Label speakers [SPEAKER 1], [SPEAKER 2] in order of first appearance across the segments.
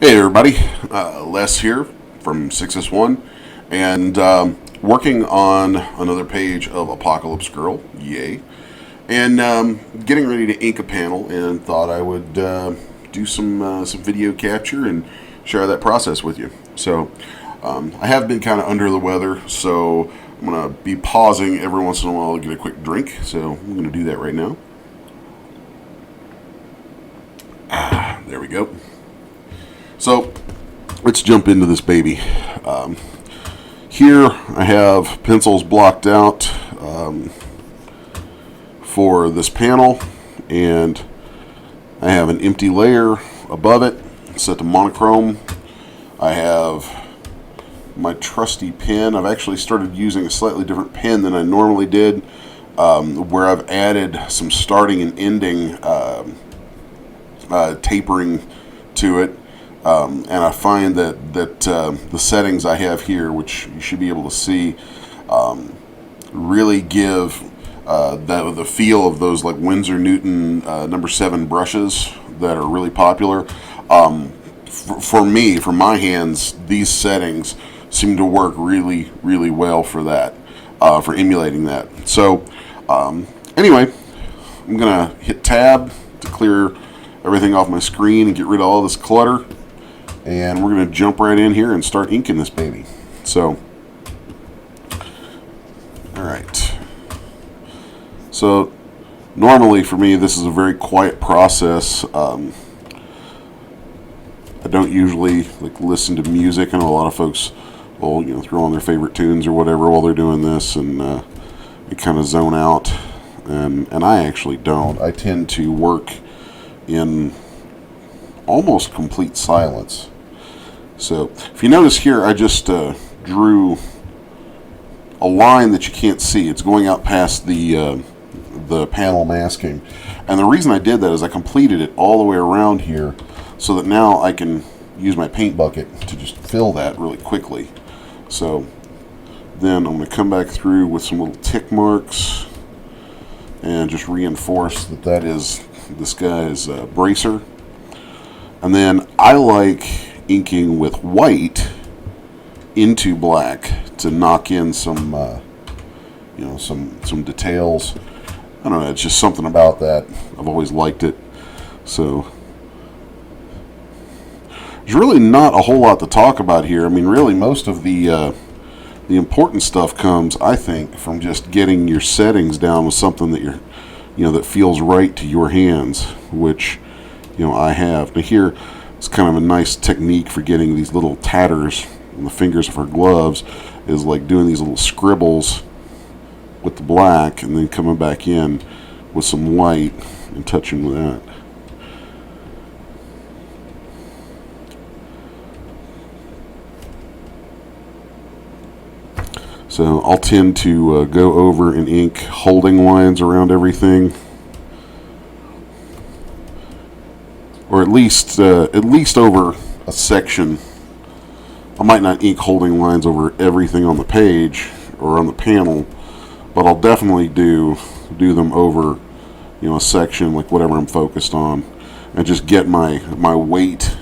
[SPEAKER 1] Hey everybody, Les here from 6S1 and working on another page of Apocalypse Girl, yay, and getting ready to ink a panel and thought I would do some video capture and share that process with you. So I have been kind of under the weather, so I'm going to be pausing every once in a while to get a quick drink, so I'm going to do that right now. There we go. So let's jump into this baby. Here I have pencils blocked out for this panel, and I have an empty layer above it set to monochrome. I have my trusty pen. I've actually started using a slightly different pen than I normally did, where I've added some starting and ending tapering to it. And I find that the settings I have here, which you should be able to see, really give the feel of those like Winsor Newton number 7 brushes that are really popular. For me, for my hands, these settings seem to work really, really well for that, for emulating that. So anyway, I'm gonna hit tab to clear everything off my screen and get rid of all this clutter. And we're going to jump right in here and start inking this baby. So, alright. So, normally for me, this is a very quiet process. I don't usually listen to music. I know a lot of folks will throw on their favorite tunes or whatever while they're doing this, and they kind of zone out. And I actually don't. I tend to work in almost complete silence. So if you notice here, I just drew a line that you can't see. It's going out past the panel masking, and the reason I did that is I completed it all the way around here, so that now I can use my paint bucket to just fill that really quickly. So then I'm going to come back through with some little tick marks and just reinforce that is this guy's bracer. And then I like inking with white into black to knock in some some details. I don't know, it's just something about that. I've always liked it. So there's really not a whole lot to talk about here. I mean, really most of the important stuff comes, I think, from just getting your settings down with something that that feels right to your hands, which I have. Now here, it's kind of a nice technique for getting these little tatters on the fingers of her gloves, is like doing these little scribbles with the black and then coming back in with some white and touching with that. So I'll tend to go over and ink holding lines around everything, or at least over a section. I might not ink holding lines over everything on the page or on the panel, but I'll definitely do them over a section, like whatever I'm focused on, and just get my weight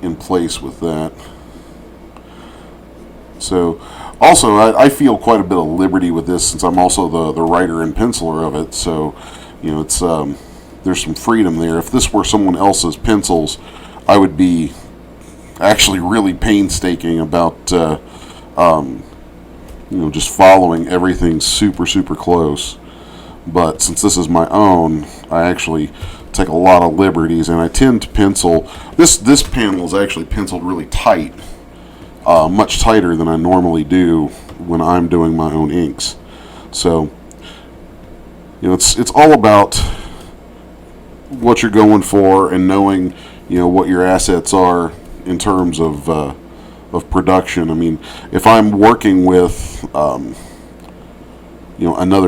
[SPEAKER 1] in place with that. So also I feel quite a bit of liberty with this, since I'm also the writer and penciler of it. So it's there's some freedom there. If this were someone else's pencils, I would be actually really painstaking about just following everything super close. But since this is my own, I actually take a lot of liberties, and I tend to pencil. This panel is actually penciled really tight, much tighter than I normally do when I'm doing my own inks. So it's all about what you're going for and knowing what your assets are in terms of production. I mean, if I'm working with another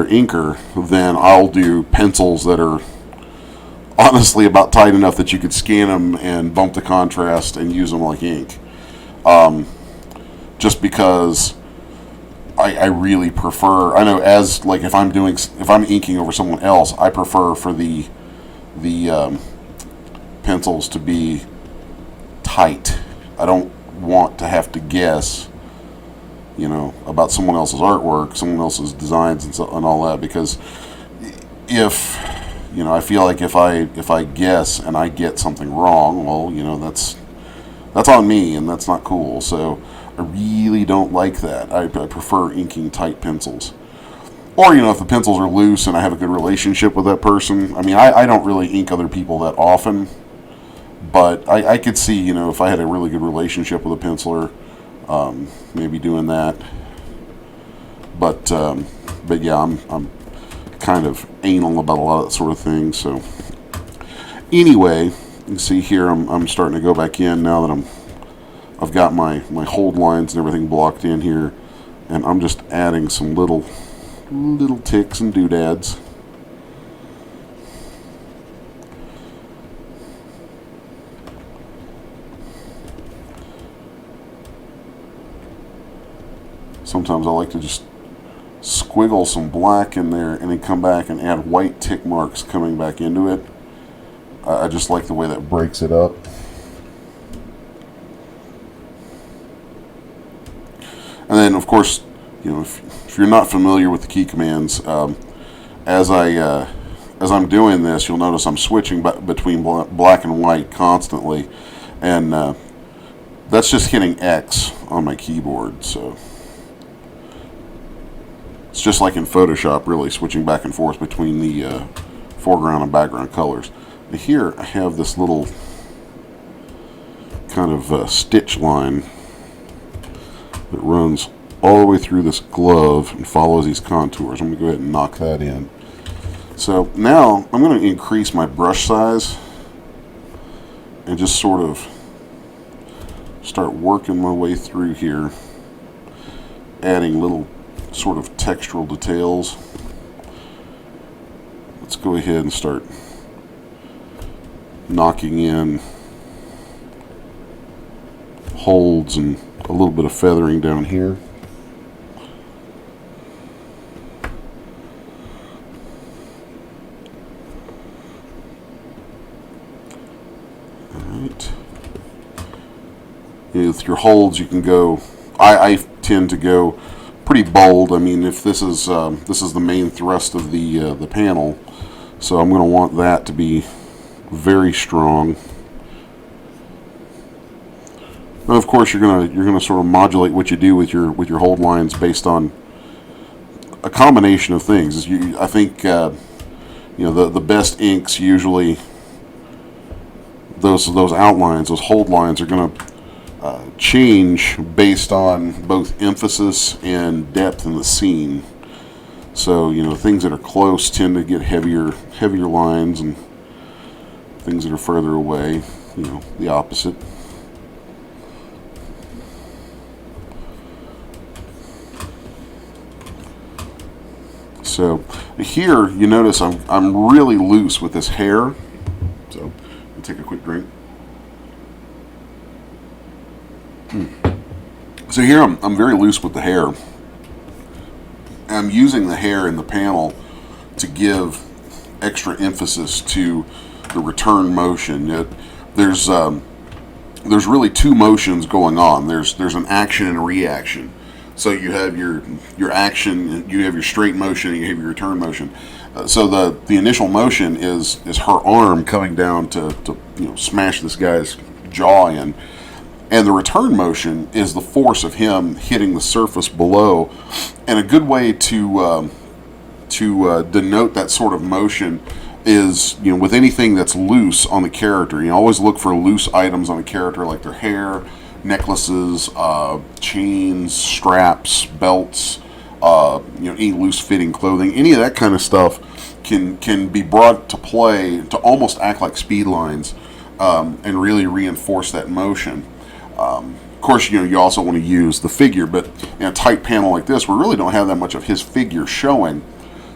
[SPEAKER 1] inker, then I'll do pencils that are honestly about tight enough that you could scan them and bump the contrast and use them like ink. Just because I really prefer, I know, as like if I'm inking over someone else, I prefer for the pencils to be tight. I don't want to have to guess, about someone else's artwork, someone else's designs, and all that, because if I feel like if I guess and I get something wrong, well, that's on me, and that's not cool. So I really don't like that. I prefer inking tight pencils. Or, if the pencils are loose and I have a good relationship with that person. I mean, I don't really ink other people that often, but I could see, if I had a really good relationship with a penciler, maybe doing that. But yeah, I'm kind of anal about a lot of that sort of thing. So anyway, you can see here I'm starting to go back in now that I've got my hold lines and everything blocked in here, and I'm just adding some little ticks and doodads. Sometimes I like to just squiggle some black in there and then come back and add white tick marks coming back into it. I just like the way that breaks it up. And then, of course, if you're not familiar with the key commands, as I'm doing this, you'll notice I'm switching between black and white constantly, and that's just hitting X on my keyboard. So it's just like in Photoshop, really, switching back and forth between the foreground and background colors. But here I have this little kind of stitch line that runs all the way through this glove and follows these contours. I'm going to go ahead and knock that in. So now I'm going to increase my brush size and just sort of start working my way through here, adding little sort of textural details. Let's go ahead and start knocking in holds and a little bit of feathering down here. Alright. With your holds, you can go. I tend to go pretty bold. I mean, if this is the main thrust of the panel, so I'm going to want that to be very strong. And of course, you're gonna sort of modulate what you do with your hold lines based on a combination of things. I think the best inks usually those outlines, those hold lines are gonna change based on both emphasis and depth in the scene. So things that are close tend to get heavier lines, and things that are further away, the opposite. So here you notice I'm really loose with this hair. So I'll take a quick drink. So here I'm very loose with the hair. I'm using the hair in the panel to give extra emphasis to the return motion. There's really two motions going on. There's an action and a reaction. So you have your action, you have your straight motion, and you have your return motion. So the initial motion is her arm coming down to smash this guy's jaw in, and the return motion is the force of him hitting the surface below. And a good way to denote that sort of motion is with anything that's loose on the character. You always look for loose items on a character, like their hair, necklaces, chains, straps, belts, any loose fitting clothing, any of that kind of stuff can be brought to play to almost act like speed lines, and really reinforce that motion. Of course, you also want to use the figure, but in a tight panel like this, we really don't have that much of his figure showing.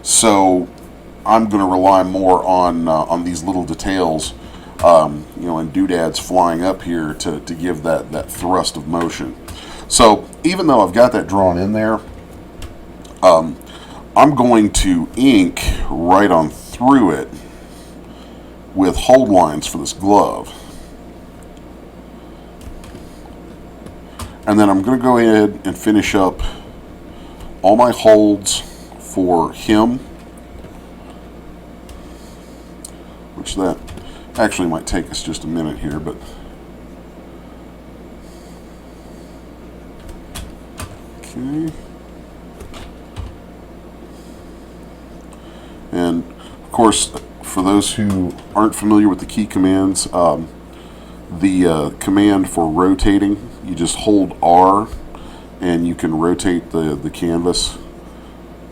[SPEAKER 1] So I'm going to rely more on these little details, and doodads flying up here to give that thrust of motion. So even though I've got that drawn in there, I'm going to ink right on through it with hold lines for this glove. And then I'm going to go ahead and finish up all my holds for him, which that actually might take us just a minute here, but okay. And of course, for those who aren't familiar with the key commands, the command for rotating, you just hold R and you can rotate the canvas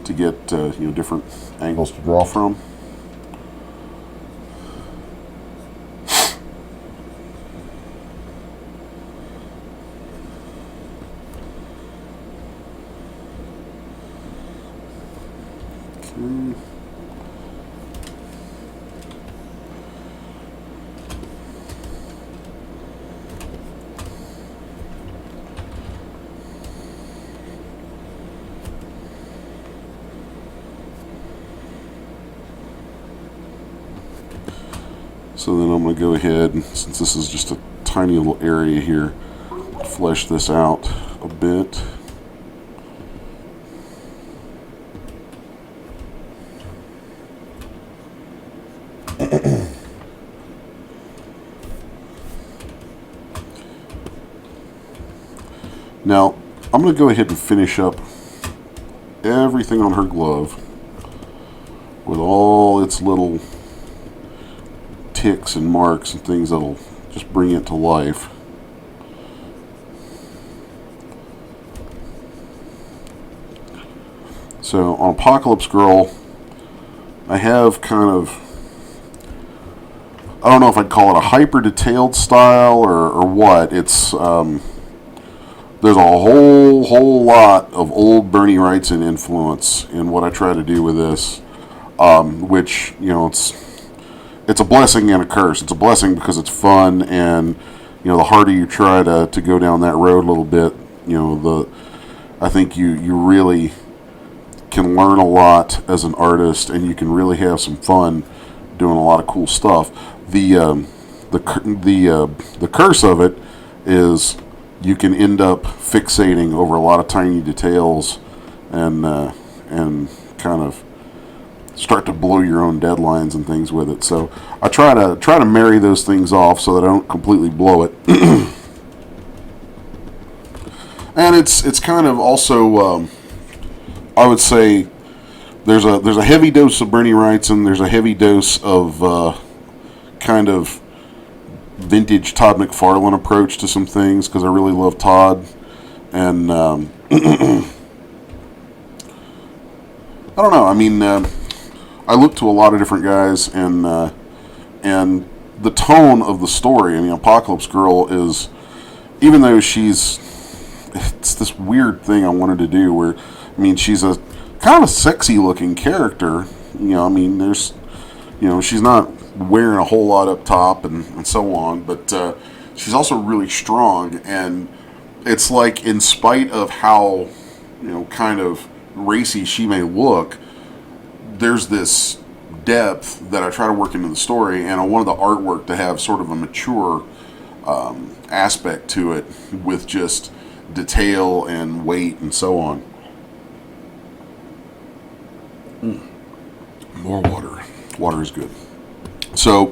[SPEAKER 1] to get different angles to draw from. Okay. So then I'm going to go ahead, and since this is just a tiny little area here, flesh this out a bit. Now, I'm going to go ahead and finish up everything on her glove with all its little ticks and marks and things that'll just bring it to life. So on Apocalypse Girl, I have kind of, I don't know if I'd call it a hyper detailed style or what. It's there's a whole lot of old Bernie Wrightson influence in what I try to do with this, which, it's a blessing and a curse. It's a blessing because it's fun, and the harder you try to go down that road a little bit, I think you really can learn a lot as an artist, and you can really have some fun doing a lot of cool stuff. The curse of it is you can end up fixating over a lot of tiny details, and kind of start to blow your own deadlines and things with it. So I try to marry those things off so that I don't completely blow it. And it's kind of also, I would say, there's a heavy dose of Bernie Wrightson, there's a heavy dose of kind of vintage Todd McFarlane approach to some things, because I really love Todd, and I don't know. I mean, I look to a lot of different guys, and the tone of the story. I mean, Apocalypse Girl is, even though it's this weird thing I wanted to do where, I mean, she's a kind of sexy looking character. I mean, there's, she's not wearing a whole lot up top and so on, but she's also really strong, and it's like, in spite of how, kind of racy she may look, there's this depth that I try to work into the story, and I wanted the artwork to have sort of a mature aspect to it, with just detail and weight and so on. More water. Water is good. So,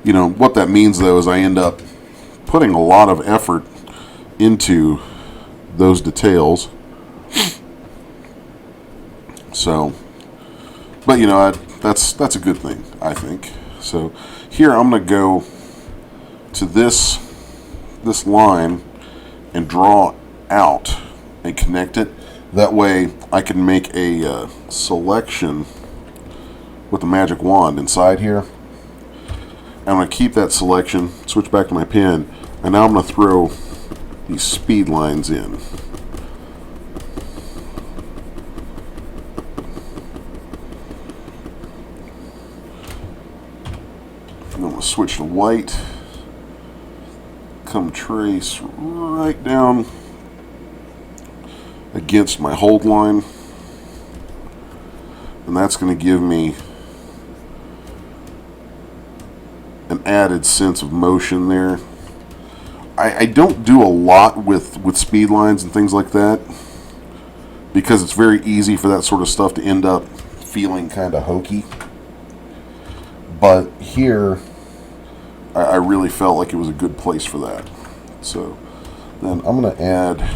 [SPEAKER 1] what that means, though, is I end up putting a lot of effort into those details. So, but that's a good thing, I think. So here I'm going to go to this line and draw out and connect it. That way I can make a selection with the magic wand inside here. I'm going to keep that selection, switch back to my pen, and now I'm going to throw these speed lines in. And I'm going to switch to white, come trace right down against my hold line, and that's going to give me an added sense of motion there. I don't do a lot with speed lines and things like that, because it's very easy for that sort of stuff to end up feeling kind of hokey. But here, I really felt like it was a good place for that. So then I'm going to add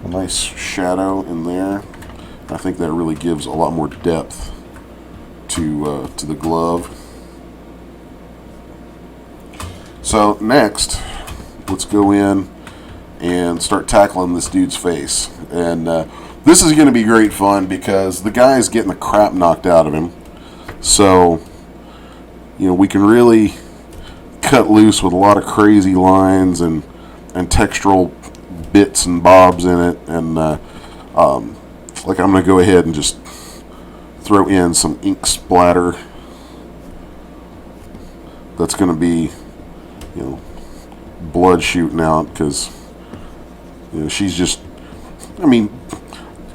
[SPEAKER 1] a nice shadow in there. I think that really gives a lot more depth to the glove. So next, let's go in and start tackling this dude's face. And this is going to be great fun because the guy is getting the crap knocked out of him. So, you know, we can really cut loose with a lot of crazy lines and textural bits and bobs in it. And like I'm going to go ahead and just throw in some ink splatter. That's going to be, you know, blood shooting out because, you know, she's just, I mean,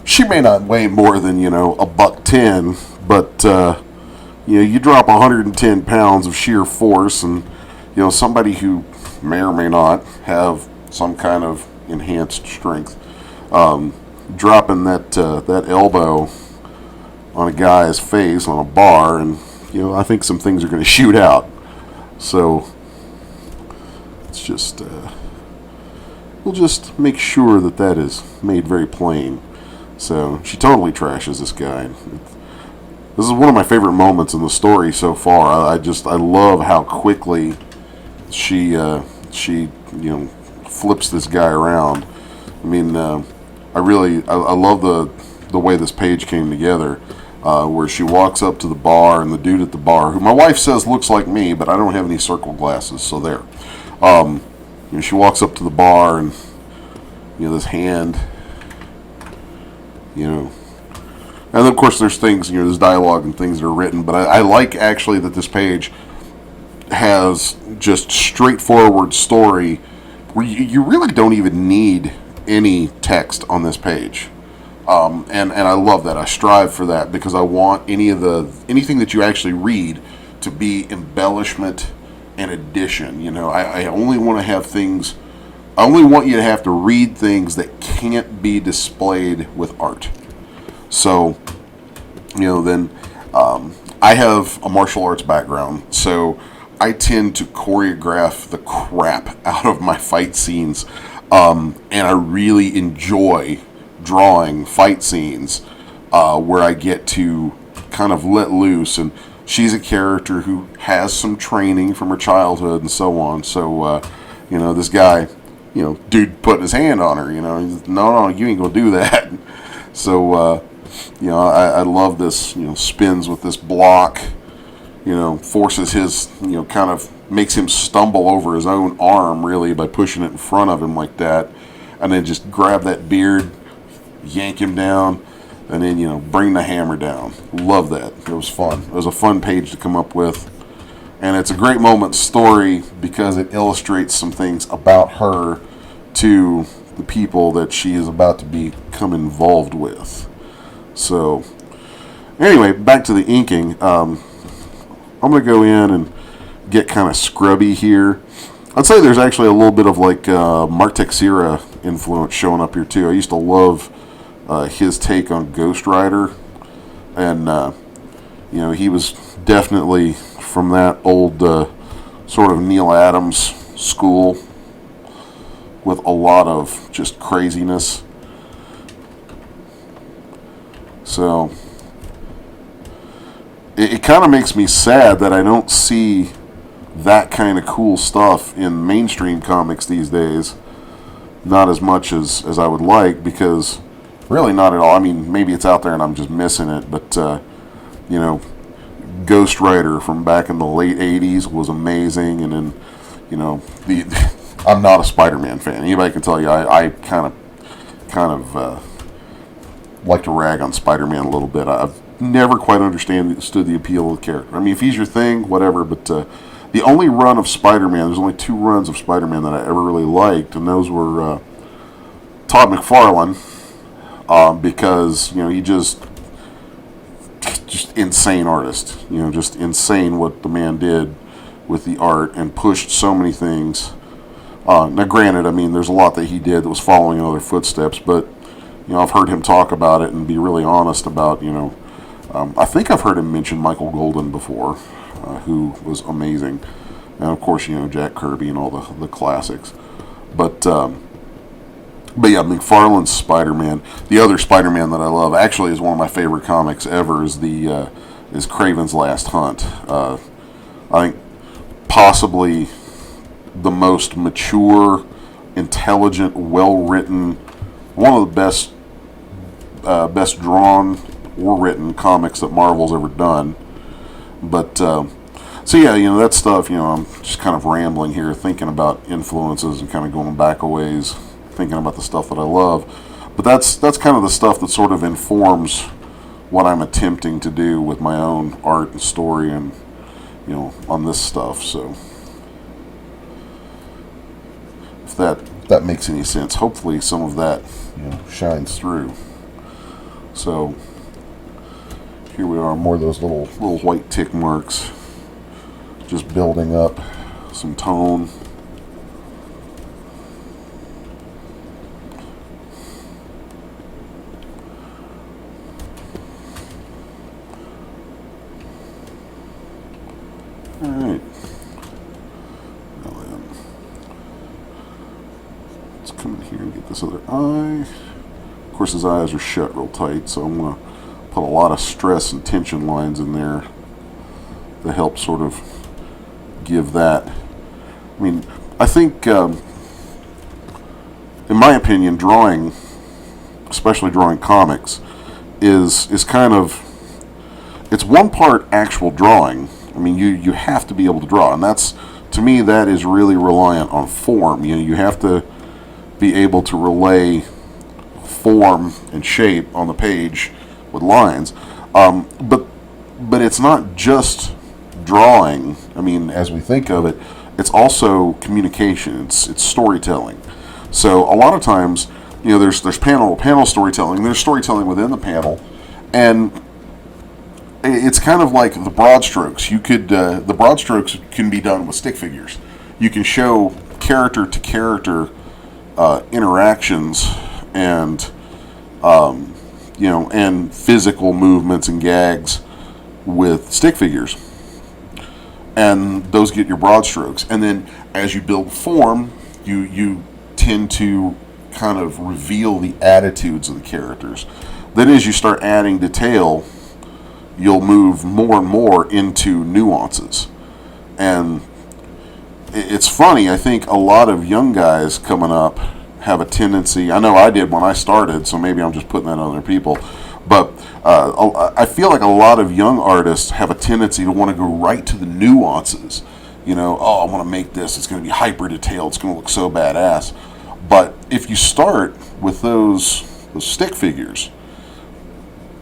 [SPEAKER 1] she may not weigh more than, you know, $110, but you know, you drop 110 pounds of sheer force, and you know, somebody who may or may not have some kind of enhanced strength, dropping that elbow on a guy's face on a bar, and you know, I think some things are going to shoot out. So it's just we'll just make sure that is made very plain. So she totally trashes this guy. This is one of my favorite moments in the story so far. I love how quickly she you know, flips this guy around. I mean, I love the way this page came together, where she walks up to the bar, and the dude at the bar, who my wife says looks like me, but I don't have any circle glasses, so there. You know, she walks up to the bar, and you know, this hand, you know, and then of course there's things, you know, there's dialogue and things that are written, but I like actually that this page has just straightforward story where you really don't even need any text on this page. And I love that. I strive for that because I want anything that you actually read to be embellishment and addition. You know, I only want to have things, I only want you to have to read things that can't be displayed with art. So, you know, then I have a martial arts background, so I tend to choreograph the crap out of my fight scenes, and I really enjoy drawing fight scenes where I get to kind of let loose. And she's a character who has some training from her childhood and so on. So, you know, this guy, you know, dude putting his hand on her, you know, no, you ain't gonna do that. So, you know, I love this, you know, spins with this block, you know, forces his, you know, kind of makes him stumble over his own arm, really, by pushing it in front of him like that. And then just grab that beard, yank him down, and then, you know, bring the hammer down. Love that. It was fun. It was a fun page to come up with. And it's a great moment story because it illustrates some things about her to the people that she is about to become involved with. So, anyway, back to the inking. I'm going to go in and get kind of scrubby here. I'd say there's actually a little bit of like Mark Texeira influence showing up here too. I used to love his take on Ghost Rider, and you know, he was definitely from that old sort of Neil Adams school with a lot of just craziness. So it kind of makes me sad that I don't see that kind of cool stuff in mainstream comics these days. Not as much as I would like, because really not at all. I mean, maybe it's out there and I'm just missing it, but you know, Ghost Rider from back in the late 80s was amazing. And then, you know, I'm not a Spider-Man fan. Anybody can tell you I kind of like to rag on Spider-Man a little bit. I've never quite understood the appeal of the character. I mean, if he's your thing, whatever, but the only run of Spider-Man, there's only 2 runs of Spider-Man that I ever really liked, and those were Todd McFarlane, because, you know, he just insane artist. You know, just insane what the man did with the art and pushed so many things. Now, granted, I mean, there's a lot that he did that was following in other footsteps, but I've heard him talk about it and be really honest about, I think I've heard him mention Michael Golden before, who was amazing, and of course, Jack Kirby and all the classics, but yeah, McFarlane's Spider-Man. The other Spider-Man that I love actually is one of my favorite comics ever. Is Kraven's Last Hunt. I think possibly the most mature, intelligent, well-written, one of the best drawn or written comics that Marvel's ever done. But so yeah, that stuff. I'm just kind of rambling here, thinking about influences and kind of going back a ways, thinking about the stuff that I love. But that's kind of the stuff that sort of informs what I'm attempting to do with my own art and story, and on this stuff. So if that makes any sense, hopefully some of that shines through. So here we are, more of those little white tick marks, just building up some tone. Alright. Now then, let's come in here and get this other eye. Of course, his eyes are shut real tight, so I'm going to put a lot of stress and tension lines in there to help sort of give that. I mean, I think, in my opinion, drawing, especially drawing comics, is kind of, it's one part actual drawing. I mean, you have to be able to draw, and that's, to me, that is really reliant on form. You have to be able to relay form and shape on the page with lines, but it's not just drawing. I mean, as we think of it, it's also communication. It's storytelling. So a lot of times, there's panel storytelling. There's storytelling within the panel, and it's kind of like the broad strokes. The broad strokes can be done with stick figures. You can show character to character interactions and and physical movements and gags with stick figures, and those get your broad strokes. And then as you build form, you tend to kind of reveal the attitudes of the characters. Then as you start adding detail, you'll move more and more into nuances. And it's funny, I think a lot of young guys coming up have a tendency, I know I did when I started, so maybe I'm just putting that on other people, but I feel like a lot of young artists have a tendency to want to go right to the nuances. I want to make this, it's going to be hyper detailed, it's going to look so badass. But if you start with those stick figures,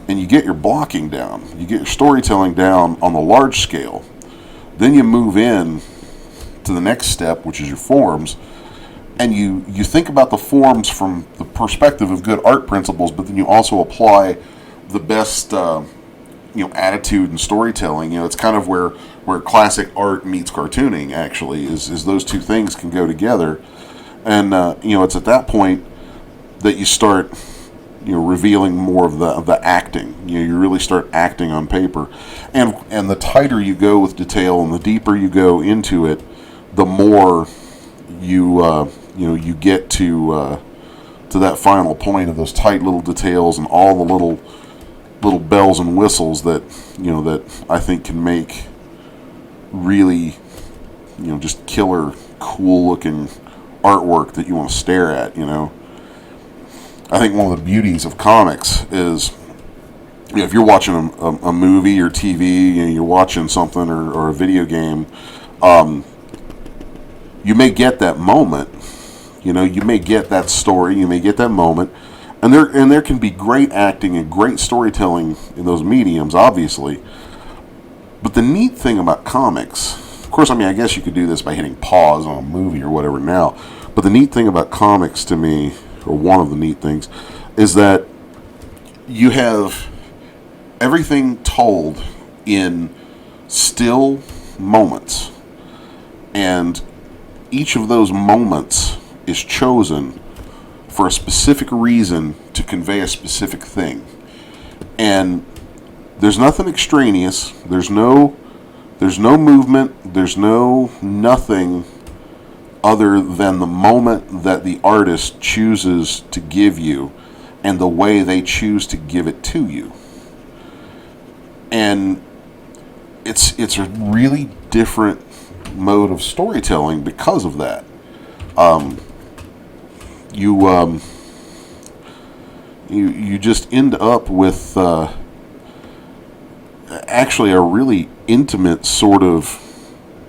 [SPEAKER 1] and you get your blocking down, you get your storytelling down on the large scale, then you move in to the next step, which is your forms, and you think about the forms from the perspective of good art principles, but then you also apply the best attitude and storytelling. It's kind of where classic art meets cartooning, actually, is those two things can go together. And it's at that point that you start revealing more of the acting. You really start acting on paper, and the tighter you go with detail and the deeper you go into it, the more you get to that final point of those tight little details and all the little bells and whistles that that I think can make really just killer, cool looking artwork that you want to stare at. I think one of the beauties of comics is, if you're watching a movie or TV, you're watching something or a video game, you may get that moment, you may get that story, you may get that moment, and there can be great acting and great storytelling in those mediums, obviously. But the neat thing about comics, of course, I guess you could do this by hitting pause on a movie or whatever now, but the neat thing about comics to me, or one of the neat things, is that you have everything told in still moments. And each of those moments is chosen for a specific reason to convey a specific thing. And there's nothing extraneous. There's no movement. There's no nothing other than the moment that the artist chooses to give you and the way they choose to give it to you. And it's a really different mode of storytelling because of that. You just end up with actually a really intimate sort of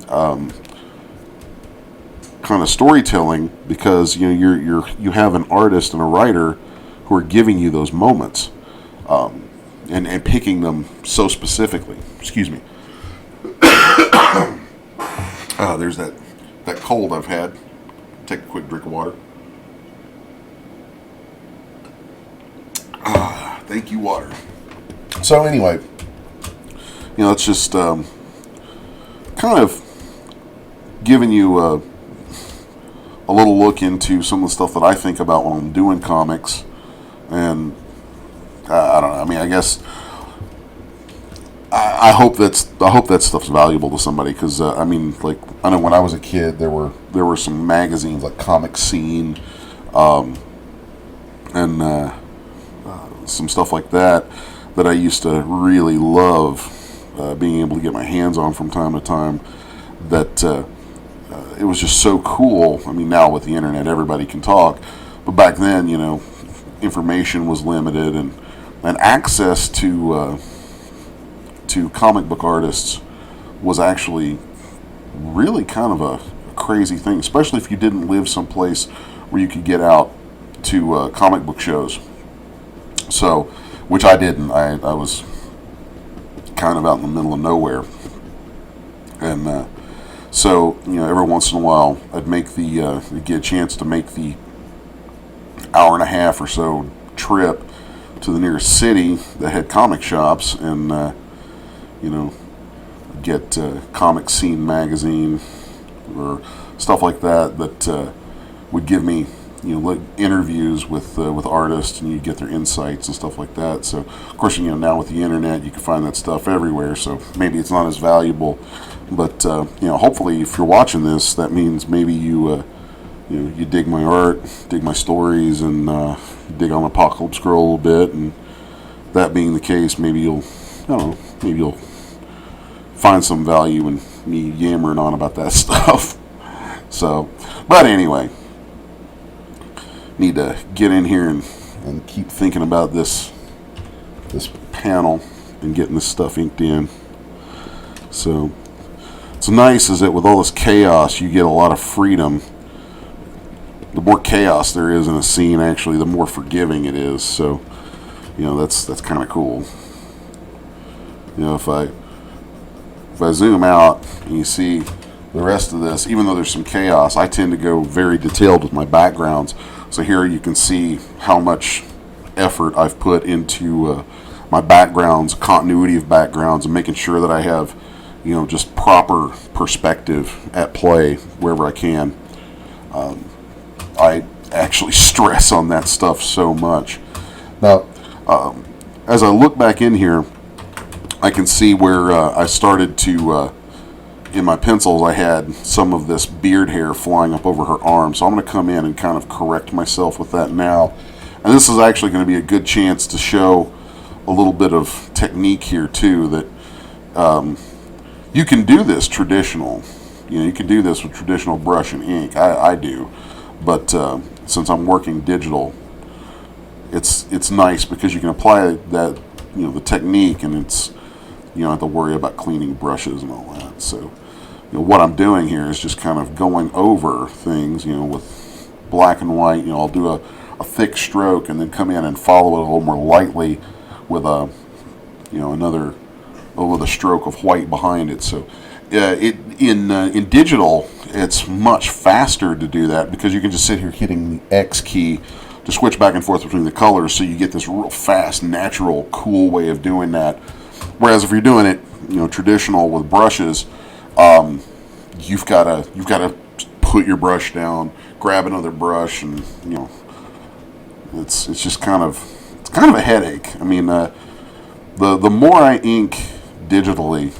[SPEAKER 1] kind of storytelling, because you have an artist and a writer who are giving you those moments, and picking them so specifically. Excuse me. There's that cold I've had. Take a quick drink of water. Thank you, water. So anyway, it's just kind of giving you a little look into some of the stuff that I think about when I'm doing comics. And I don't know. I mean, I guess I hope that stuff's valuable to somebody, because I mean, like, I know when I was a kid, there were some magazines like Comic Scene, and some stuff like that I used to really love being able to get my hands on from time to time. That it was just so cool. I mean, now with the internet, everybody can talk, but back then, information was limited, and access to comic book artists was actually really kind of a crazy thing, especially if you didn't live someplace where you could get out to comic book shows. So, which I didn't. I was kind of out in the middle of nowhere, and so every once in a while I'd make get a chance to make the hour and a half or so trip to the nearest city that had comic shops, and get Comic Scene magazine or stuff like that would give me interviews with artists, and you get their insights and stuff like that. So of course, now with the internet, you can find that stuff everywhere, so maybe it's not as valuable, but hopefully if you're watching this, that means maybe you dig my art, dig my stories, and dig on ApocGirl a little bit. And that being the case, maybe you'll find some value in me yammering on about that stuff. So, but anyway, need to get in here and keep thinking about this panel and getting this stuff inked in. So, what's nice is that with all this chaos, you get a lot of freedom. The more chaos there is in a scene, actually, the more forgiving it is. So, that's kind of cool. If I zoom out and you see the rest of this, even though there's some chaos, I tend to go very detailed with my backgrounds. So here you can see how much effort I've put into my backgrounds, continuity of backgrounds, and making sure that I have, just proper perspective at play wherever I can. I actually stress on that stuff so much. Now, as I look back in here, I can see where I started to, in my pencils, I had some of this beard hair flying up over her arm. So I'm going to come in and kind of correct myself with that now. And this is actually going to be a good chance to show a little bit of technique here too, that you can do this traditional. You can do this with traditional brush and ink. I do. But since I'm working digital, it's nice because you can apply that, the technique, and you don't have to worry about cleaning brushes and all that. So, what I'm doing here is just kind of going over things, with black and white. I'll do a thick stroke and then come in and follow it a little more lightly with with a stroke of white behind it. So, in digital, it's much faster to do that because you can just sit here hitting the X key to switch back and forth between the colors, so you get this real fast, natural, cool way of doing that. Whereas if you're doing it, traditional with brushes, you've got to put your brush down, grab another brush, and it's just kind of a headache. I mean, the more I ink digitally,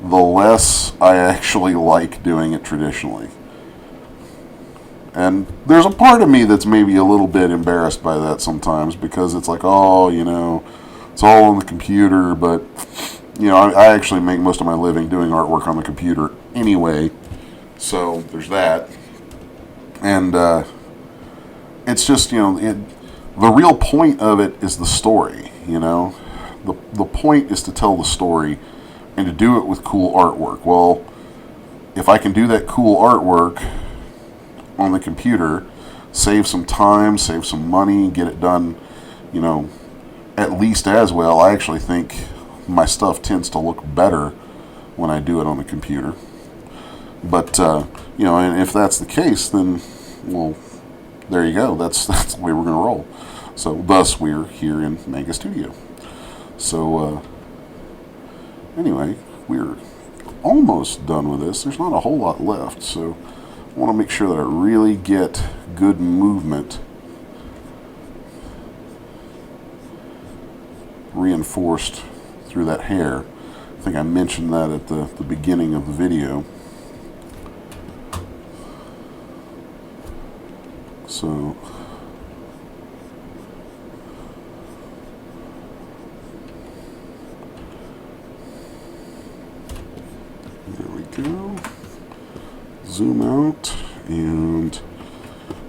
[SPEAKER 1] the less I actually like doing it traditionally. And there's a part of me that's maybe a little bit embarrassed by that sometimes, because it's like, oh, it's all on the computer, but, I actually make most of my living doing artwork on the computer anyway, so there's that. And it's just, the real point of it is the story, The point is to tell the story and to do it with cool artwork. Well, if I can do that cool artwork on the computer, save some time, save some money, get it done, at least as well. I actually think my stuff tends to look better when I do it on the computer. But, and if that's the case, then, well, there you go. That's the way we're going to roll. So, thus, we're here in Mega Studio. So, anyway, we're almost done with this. There's not a whole lot left, so I want to make sure that I really get good movement reinforced through that hair. I think I mentioned that at the beginning of the video. So there we go. Zoom out, and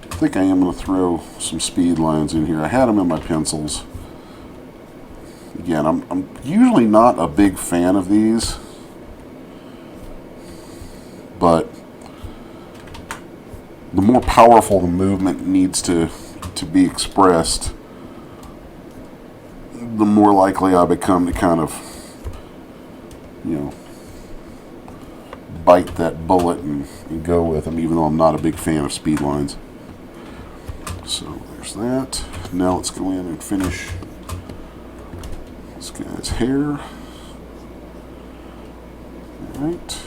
[SPEAKER 1] I think I am going to throw some speed lines in here. I had them in my pencils. Again, I'm usually not a big fan of these, but the more powerful the movement needs to be expressed, the more likely I become to kind of, bite that bullet and go with them, even though I'm not a big fan of speed lines. So there's that. Now let's go in and finish this guy's hair. Alright.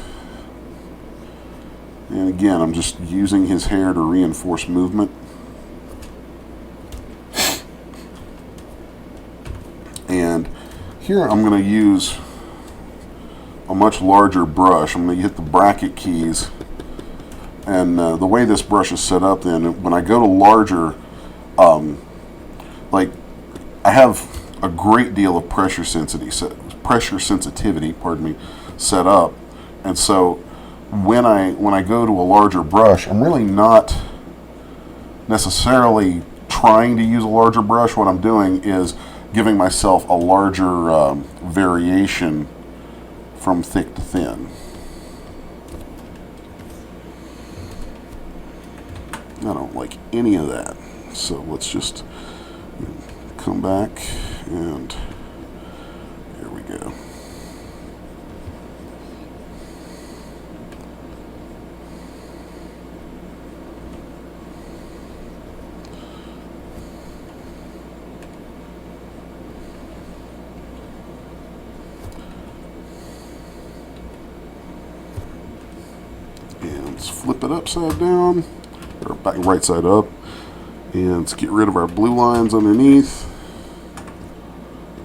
[SPEAKER 1] And again, I'm just using his hair to reinforce movement. And here I'm going to use a much larger brush. I'm going to hit the bracket keys, and the way this brush is set up, then when I go to larger, like I have a great deal of pressure sensitivity, set up, and so when I go to a larger brush, I'm really not necessarily trying to use a larger brush. What I'm doing is giving myself a larger variation from thick to thin. I don't like any of that. So let's just come back, and here we go. Let's flip it upside down, or back right side up, and let's get rid of our blue lines underneath.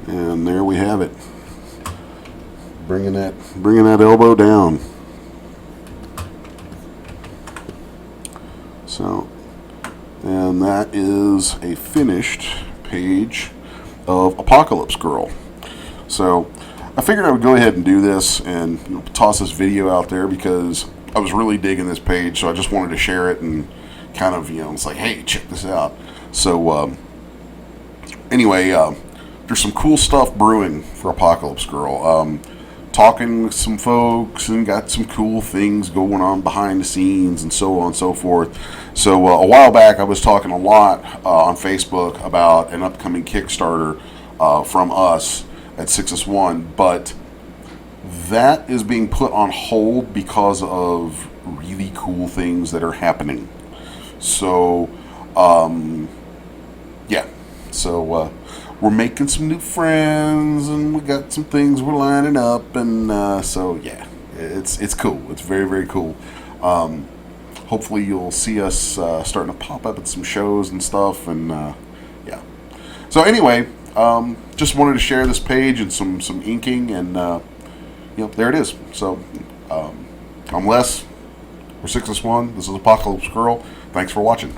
[SPEAKER 1] And there we have it. Bringing that elbow down. So, and that is a finished page of ApocGirl. So, I figured I would go ahead and do this and toss this video out there because I was really digging this page, so I just wanted to share it and kind of, it's like, hey, check this out. So, anyway, there's some cool stuff brewing for ApocGirl. Talking with some folks and got some cool things going on behind the scenes and so on and so forth. So, a while back, I was talking a lot on Facebook about an upcoming Kickstarter from us at 6S1, but that is being put on hold because of really cool things that are happening. So, yeah. So, we're making some new friends, and we got some things we're lining up, and so, yeah. It's cool. It's very, very cool. hopefully you'll see us starting to pop up at some shows and stuff. And yeah. So anyway, just wanted to share this page and some inking, and there it is. So I'm Les. We're 6S1. This is ApocGirl. Thanks for watching.